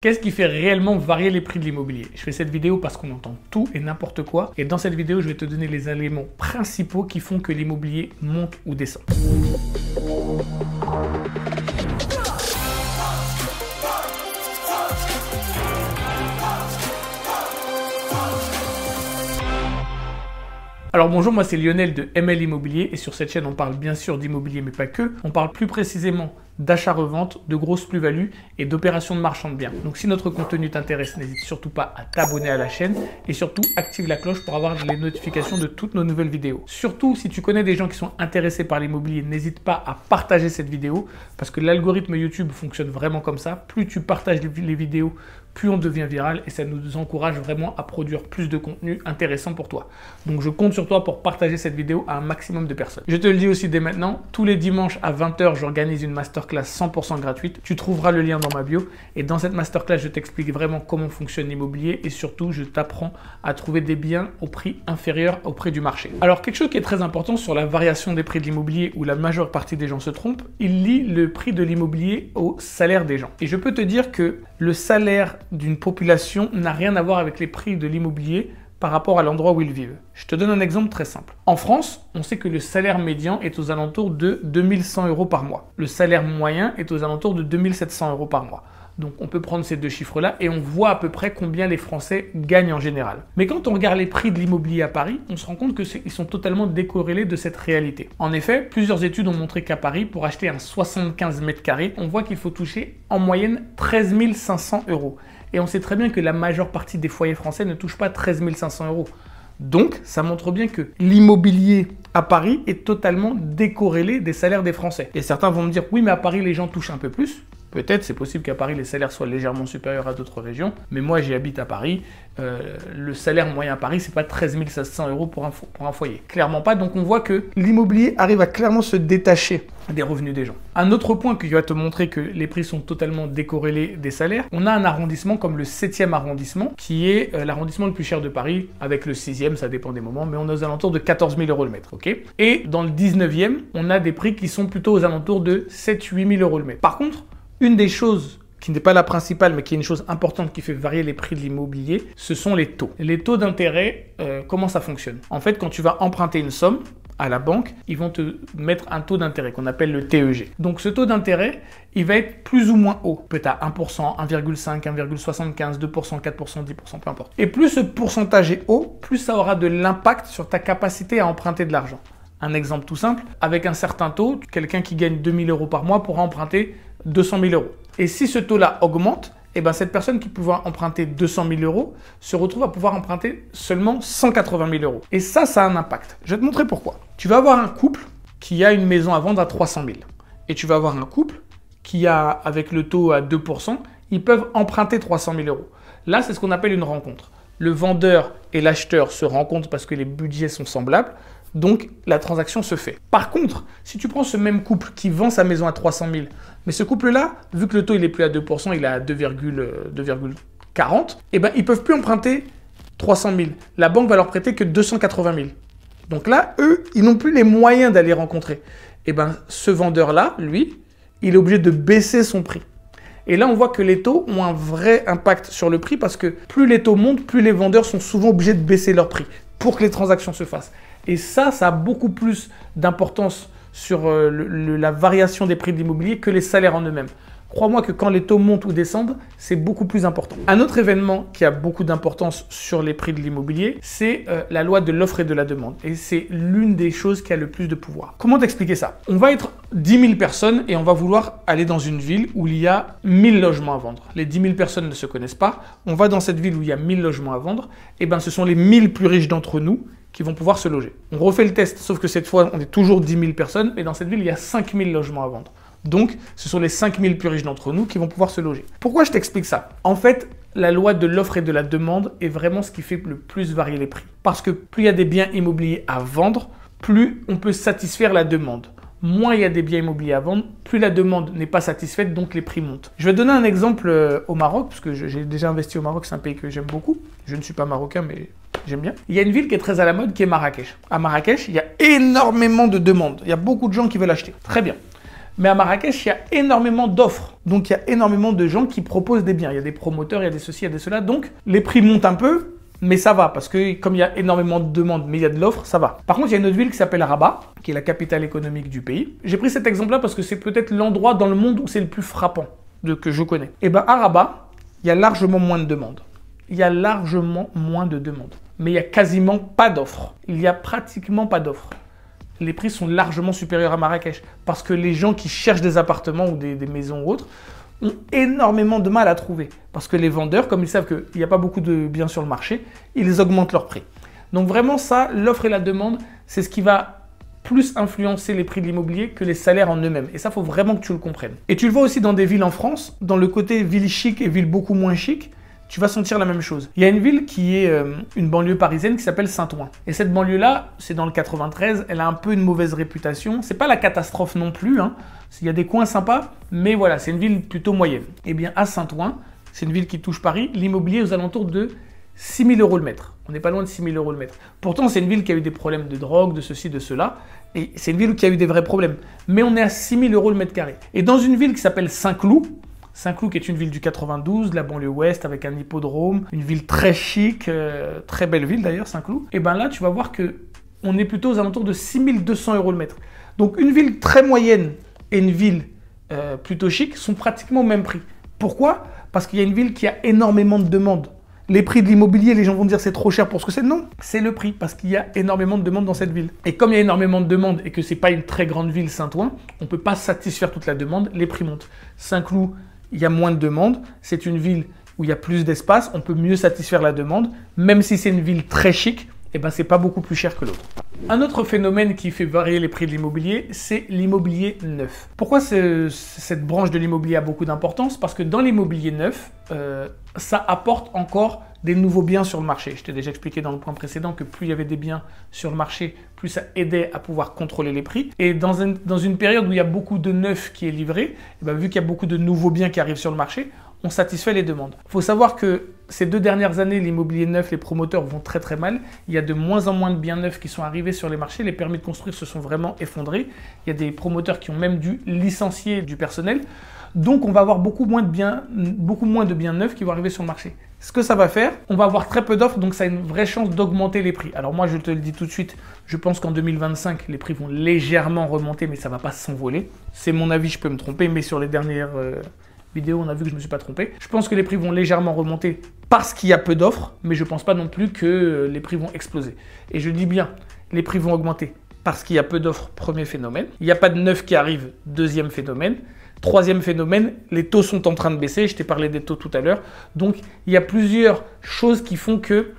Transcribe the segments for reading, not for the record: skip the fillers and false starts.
Qu'est-ce qui fait réellement varier les prix de l'immobilier? Je fais cette vidéo parce qu'on entend tout et n'importe quoi. Et dans cette vidéo, je vais te donner les éléments principaux qui font que l'immobilier monte ou descend. Alors bonjour, moi c'est Lionel de ML Immobilier et sur cette chaîne on parle bien sûr d'immobilier mais pas que. On parle plus précisément d'achat-revente, de grosses plus-values et d'opérations de marchand de biens. Donc si notre contenu t'intéresse, n'hésite surtout pas à t'abonner à la chaîne et surtout active la cloche pour avoir les notifications de toutes nos nouvelles vidéos. Surtout si tu connais des gens qui sont intéressés par l'immobilier, n'hésite pas à partager cette vidéo parce que l'algorithme YouTube fonctionne vraiment comme ça. Plus tu partages les vidéos, plus on devient viral et ça nous encourage vraiment à produire plus de contenu intéressant pour toi. Donc je compte sur toi pour partager cette vidéo à un maximum de personnes. Je te le dis aussi dès maintenant, tous les dimanches à 20 h, j'organise une masterclass 100% gratuite. Tu trouveras le lien dans ma bio et dans cette masterclass, je t'explique vraiment comment fonctionne l'immobilier et surtout, je t'apprends à trouver des biens au prix inférieur au prix du marché. Alors, quelque chose qui est très important sur la variation des prix de l'immobilier où la majeure partie des gens se trompent, il lie le prix de l'immobilier au salaire des gens. Et je peux te dire que le salaire d'une population n'a rien à voir avec les prix de l'immobilier par rapport à l'endroit où ils vivent. Je te donne un exemple très simple. En France, on sait que le salaire médian est aux alentours de 2100 € par mois. Le salaire moyen est aux alentours de 2700 € par mois. Donc on peut prendre ces deux chiffres-là et on voit à peu près combien les Français gagnent en général. Mais quand on regarde les prix de l'immobilier à Paris, on se rend compte qu'ils sont totalement décorrélés de cette réalité. En effet, plusieurs études ont montré qu'à Paris, pour acheter un 75 mètres carrés, on voit qu'il faut toucher en moyenne 13 500 €. Et on sait très bien que la majeure partie des foyers français ne touchent pas 13 500 €. Donc, ça montre bien que l'immobilier à Paris est totalement décorrélé des salaires des Français. Et certains vont me dire, oui, mais à Paris, les gens touchent un peu plus. Peut-être, c'est possible qu'à Paris, les salaires soient légèrement supérieurs à d'autres régions. Mais moi, j'y habite à Paris. Le salaire moyen à Paris, c'est pas 13 500 € pour un foyer. Clairement pas. Donc, on voit que l'immobilier arrive à clairement se détacher des revenus des gens. Un autre point qui va te montrer que les prix sont totalement décorrélés des salaires, on a un arrondissement comme le 7e arrondissement, qui est l'arrondissement le plus cher de Paris, avec le 6e, ça dépend des moments, mais on est aux alentours de 14 000 € le mètre. Okay, et dans le 19e, on a des prix qui sont plutôt aux alentours de 7-8 000 € le mètre. Par contre, une des choses qui n'est pas la principale, mais qui est une chose importante qui fait varier les prix de l'immobilier, ce sont les taux. Les taux d'intérêt, comment ça fonctionne? En fait, quand tu vas emprunter une somme à la banque, ils vont te mettre un taux d'intérêt qu'on appelle le TEG. Donc ce taux d'intérêt, il va être plus ou moins haut. Peut-être à 1%, 1,5, 1,75, 2%, 4%, 10%, peu importe. Et plus ce pourcentage est haut, plus ça aura de l'impact sur ta capacité à emprunter de l'argent. Un exemple tout simple, avec un certain taux, quelqu'un qui gagne 2 000 € par mois pourra emprunter 200 000 €. Et si ce taux-là augmente, eh ben cette personne qui pouvait emprunter 200 000 € se retrouve à pouvoir emprunter seulement 180 000 €. Et ça a un impact. Je vais te montrer pourquoi. Tu vas avoir un couple qui a une maison à vendre à 300 000. Et tu vas avoir un couple qui a, avec le taux à 2%, ils peuvent emprunter 300 000 €. Là, c'est ce qu'on appelle une rencontre. Le vendeur et l'acheteur se rencontrent parce que les budgets sont semblables. Donc, la transaction se fait. Par contre, si tu prends ce même couple qui vend sa maison à 300 000, mais ce couple-là, vu que le taux il est plus à 2%, il est à 2,40, eh ben, ils ne peuvent plus emprunter 300 000. La banque va leur prêter que 280 000. Donc là, eux, ils n'ont plus les moyens d'aller rencontrer. Eh ben, ce vendeur-là, lui, il est obligé de baisser son prix. Et là, on voit que les taux ont un vrai impact sur le prix parce que plus les taux montent, plus les vendeurs sont souvent obligés de baisser leur prix pour que les transactions se fassent. Et ça a beaucoup plus d'importance sur la variation des prix de l'immobilier que les salaires en eux-mêmes. Crois-moi que quand les taux montent ou descendent, c'est beaucoup plus important. Un autre événement qui a beaucoup d'importance sur les prix de l'immobilier, c'est la loi de l'offre et de la demande. Et c'est l'une des choses qui a le plus de pouvoir. Comment t'expliquer ça? On va être 10 000 personnes et on va vouloir aller dans une ville où il y a 1000 logements à vendre. Les 10 000 personnes ne se connaissent pas. On va dans cette ville où il y a 1000 logements à vendre. Et ben, ce sont les 1000 plus riches d'entre nous qui vont pouvoir se loger. On refait le test, sauf que cette fois, on est toujours 10 000 personnes, mais dans cette ville, il y a 5 000 logements à vendre. Donc, ce sont les 5 000 plus riches d'entre nous qui vont pouvoir se loger. Pourquoi je t'explique ça? En fait, la loi de l'offre et de la demande est vraiment ce qui fait le plus varier les prix. Parce que plus il y a des biens immobiliers à vendre, plus on peut satisfaire la demande. Moins il y a des biens immobiliers à vendre, plus la demande n'est pas satisfaite, donc les prix montent. Je vais te donner un exemple au Maroc, parce que j'ai déjà investi au Maroc, c'est un pays que j'aime beaucoup. Je ne suis pas marocain, mais j'aime bien. Il y a une ville qui est très à la mode, qui est Marrakech. À Marrakech, il y a énormément de demandes. Il y a beaucoup de gens qui veulent acheter. Très bien. Mais à Marrakech, il y a énormément d'offres. Donc il y a énormément de gens qui proposent des biens. Il y a des promoteurs, il y a des ceci, il y a des cela. Donc les prix montent un peu, mais ça va. Parce que comme il y a énormément de demandes, mais il y a de l'offre, ça va. Par contre, il y a une autre ville qui s'appelle Rabat, qui est la capitale économique du pays. J'ai pris cet exemple-là parce que c'est peut-être l'endroit dans le monde où c'est le plus frappant que je connais. Et bien à Rabat, il y a largement moins de demandes. Il y a largement moins de demandes. Mais il n'y a quasiment pas d'offres. Il n'y a pratiquement pas d'offres. Les prix sont largement supérieurs à Marrakech. Parce que les gens qui cherchent des appartements ou des maisons ou autres ont énormément de mal à trouver. Parce que les vendeurs, comme ils savent qu'il n'y a pas beaucoup de biens sur le marché, ils augmentent leurs prix. Donc vraiment ça, l'offre et la demande, c'est ce qui va plus influencer les prix de l'immobilier que les salaires en eux-mêmes. Et ça, il faut vraiment que tu le comprennes. Et tu le vois aussi dans des villes en France, dans le côté ville chic et ville beaucoup moins chic, tu vas sentir la même chose. Il y a une ville qui est une banlieue parisienne qui s'appelle Saint-Ouen. Et cette banlieue-là, c'est dans le 93, elle a un peu une mauvaise réputation. C'est pas la catastrophe non plus, hein. Il y a des coins sympas, mais voilà, c'est une ville plutôt moyenne. Et bien à Saint-Ouen, c'est une ville qui touche Paris, l'immobilier est aux alentours de 6 000 € le mètre. On n'est pas loin de 6 000 € le mètre. Pourtant, c'est une ville qui a eu des problèmes de drogue, de ceci, de cela. Et c'est une ville qui a eu des vrais problèmes. Mais on est à 6 000 € le mètre carré. Et dans une ville qui s'appelle Saint-Cloud, Saint-Cloud qui est une ville du 92, la banlieue ouest avec un hippodrome, une ville très chic, très belle ville d'ailleurs, Saint-Cloud. Et bien là, tu vas voir que on est plutôt aux alentours de 6 200 € le mètre. Donc une ville très moyenne et une ville plutôt chic sont pratiquement au même prix. Pourquoi? Parce qu'il y a une ville qui a énormément de demandes. Les prix de l'immobilier, les gens vont dire c'est trop cher pour ce que c'est. Non, c'est le prix parce qu'il y a énormément de demandes dans cette ville. Et comme il y a énormément de demandes et que c'est pas une très grande ville, Saint-Ouen, on ne peut pas satisfaire toute la demande, les prix montent. Saint-Cloud, il y a moins de demandes. C'est une ville où il y a plus d'espace, on peut mieux satisfaire la demande. Même si c'est une ville très chic, eh ben, c'est pas beaucoup plus cher que l'autre. Un autre phénomène qui fait varier les prix de l'immobilier, c'est l'immobilier neuf. Pourquoi cette branche de l'immobilier a beaucoup d'importance? Parce que dans l'immobilier neuf, ça apporte encore des nouveaux biens sur le marché. Je t'ai déjà expliqué dans le point précédent que plus il y avait des biens sur le marché, plus ça aidait à pouvoir contrôler les prix. Et dans une période où il y a beaucoup de neuf qui est livré, eh ben, vu qu'il y a beaucoup de nouveaux biens qui arrivent sur le marché, on satisfait les demandes. Il faut savoir que ces 2 dernières années, l'immobilier neuf, les promoteurs vont très très mal. Il y a de moins en moins de biens neufs qui sont arrivés sur les marchés. Les permis de construire se sont vraiment effondrés. Il y a des promoteurs qui ont même dû licencier du personnel. Donc on va avoir beaucoup moins de biens neufs qui vont arriver sur le marché. Ce que ça va faire, on va avoir très peu d'offres, donc ça a une vraie chance d'augmenter les prix. Alors moi, je te le dis tout de suite, je pense qu'en 2025, les prix vont légèrement remonter, mais ça ne va pas s'envoler. C'est mon avis, je peux me tromper, mais sur les dernières vidéos, on a vu que je ne me suis pas trompé. Je pense que les prix vont légèrement remonter parce qu'il y a peu d'offres, mais je ne pense pas non plus que les prix vont exploser. Et je dis bien, les prix vont augmenter parce qu'il y a peu d'offres, premier phénomène. Il n'y a pas de neuf qui arrive, deuxième phénomène. Troisième phénomène, les taux sont en train de baisser. Je t'ai parlé des taux tout à l'heure. Donc, il y a plusieurs choses qui font que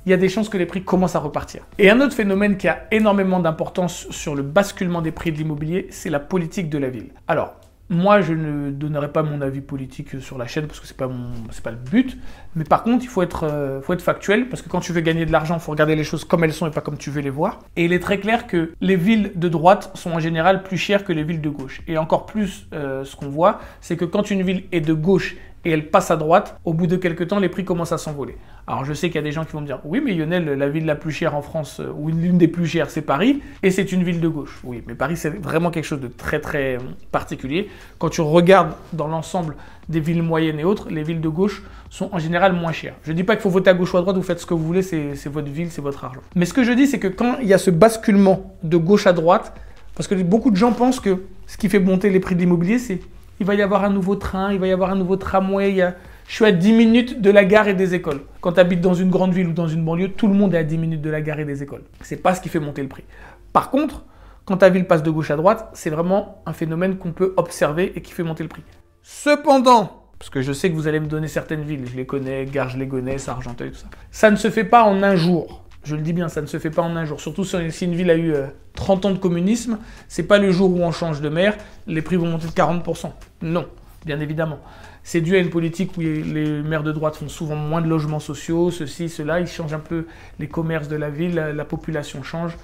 il y a des chances que les prix commencent à repartir. Et un autre phénomène qui a énormément d'importance sur le basculement des prix de l'immobilier, c'est la politique de la ville. Alors, moi, je ne donnerai pas mon avis politique sur la chaîne parce que c'est pas le but. Mais par contre, il faut être factuel parce que quand tu veux gagner de l'argent, il faut regarder les choses comme elles sont et pas comme tu veux les voir. Et il est très clair que les villes de droite sont en général plus chères que les villes de gauche. Et encore plus, ce qu'on voit, c'est que quand une ville est de gauche et elle passe à droite, au bout de quelques temps, les prix commencent à s'envoler. Alors je sais qu'il y a des gens qui vont me dire « Oui, mais Lionel, la ville la plus chère en France, ou l'une des plus chères, c'est Paris, et c'est une ville de gauche. » Oui, mais Paris, c'est vraiment quelque chose de très très particulier. Quand tu regardes dans l'ensemble des villes moyennes et autres, les villes de gauche sont en général moins chères. Je ne dis pas qu'il faut voter à gauche ou à droite, vous faites ce que vous voulez, c'est votre ville, c'est votre argent. Mais ce que je dis, c'est que quand il y a ce basculement de gauche à droite, parce que beaucoup de gens pensent que ce qui fait monter les prix de l'immobilier, c'est il va y avoir un nouveau train, il va y avoir un nouveau tramway. Je suis à 10 minutes de la gare et des écoles. Quand tu habites dans une grande ville ou dans une banlieue, tout le monde est à 10 minutes de la gare et des écoles. Ce n'est pas ce qui fait monter le prix. Par contre, quand ta ville passe de gauche à droite, c'est vraiment un phénomène qu'on peut observer et qui fait monter le prix. Cependant, parce que je sais que vous allez me donner certaines villes, je les connais, Garges, les Gonesse, Argenteuil, tout ça. Ça ne se fait pas en un jour. Je le dis bien, ça ne se fait pas en un jour. Surtout si une ville a eu 30 ans de communisme, c'est pas le jour où on change de maire, les prix vont monter de 40%. Non, bien évidemment. C'est dû à une politique où les maires de droite font souvent moins de logements sociaux, ceci, cela, ils changent un peu les commerces de la ville, la population change.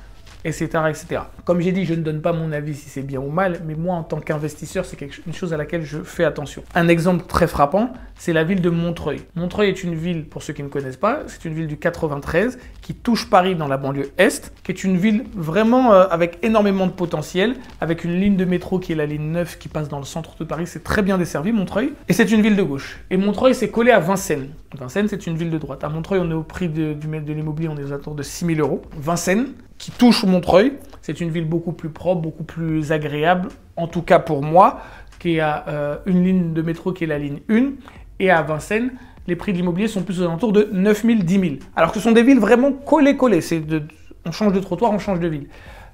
etc., etc. Comme j'ai dit, je ne donne pas mon avis si c'est bien ou mal, mais moi, en tant qu'investisseur, c'est une chose à laquelle je fais attention. Un exemple très frappant, c'est la ville de Montreuil. Montreuil est une ville, pour ceux qui ne connaissent pas, c'est une ville du 93 qui touche Paris dans la banlieue Est, qui est une ville vraiment avec énormément de potentiel, avec une ligne de métro qui est la ligne 9 qui passe dans le centre de Paris. C'est très bien desservi, Montreuil. Et c'est une ville de gauche. Et Montreuil, c'est collé à Vincennes. Vincennes, c'est une ville de droite. À Montreuil, on est au prix de l'immobilier, on est aux alentours de 6 000 €. Vincennes, qui touche Montreuil, c'est une ville beaucoup plus propre, beaucoup plus agréable, en tout cas pour moi, qui a une ligne de métro qui est la ligne 1. Et à Vincennes, les prix de l'immobilier sont plus aux alentours de 9 000, 10 000. Alors que ce sont des villes vraiment collées. On change de trottoir, on change de ville.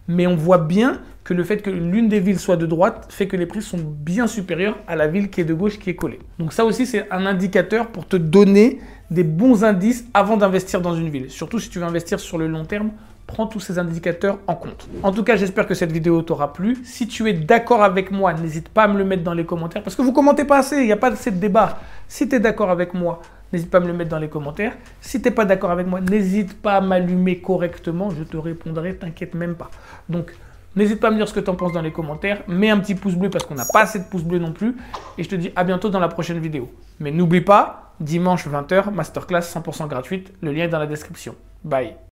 Mais on voit bien que le fait que l'une des villes soit de droite fait que les prix sont bien supérieurs à la ville qui est de gauche, qui est collée. Donc ça aussi, c'est un indicateur pour te donner des bons indices avant d'investir dans une ville. Surtout si tu veux investir sur le long terme, prends tous ces indicateurs en compte. En tout cas, j'espère que cette vidéo t'aura plu. Si tu es d'accord avec moi, n'hésite pas à me le mettre dans les commentaires, parce que vous commentez pas assez, il n'y a pas assez de débat. Si tu es d'accord avec moi, n'hésite pas à me le mettre dans les commentaires. Si tu n'es pas d'accord avec moi, n'hésite pas à m'allumer correctement, je te répondrai, t'inquiète même pas. Donc, n'hésite pas à me dire ce que tu en penses dans les commentaires. Mets un petit pouce bleu parce qu'on n'a pas assez de pouces bleus non plus. Et je te dis à bientôt dans la prochaine vidéo. Mais n'oublie pas, dimanche 20 h, masterclass 100% gratuite. Le lien est dans la description. Bye.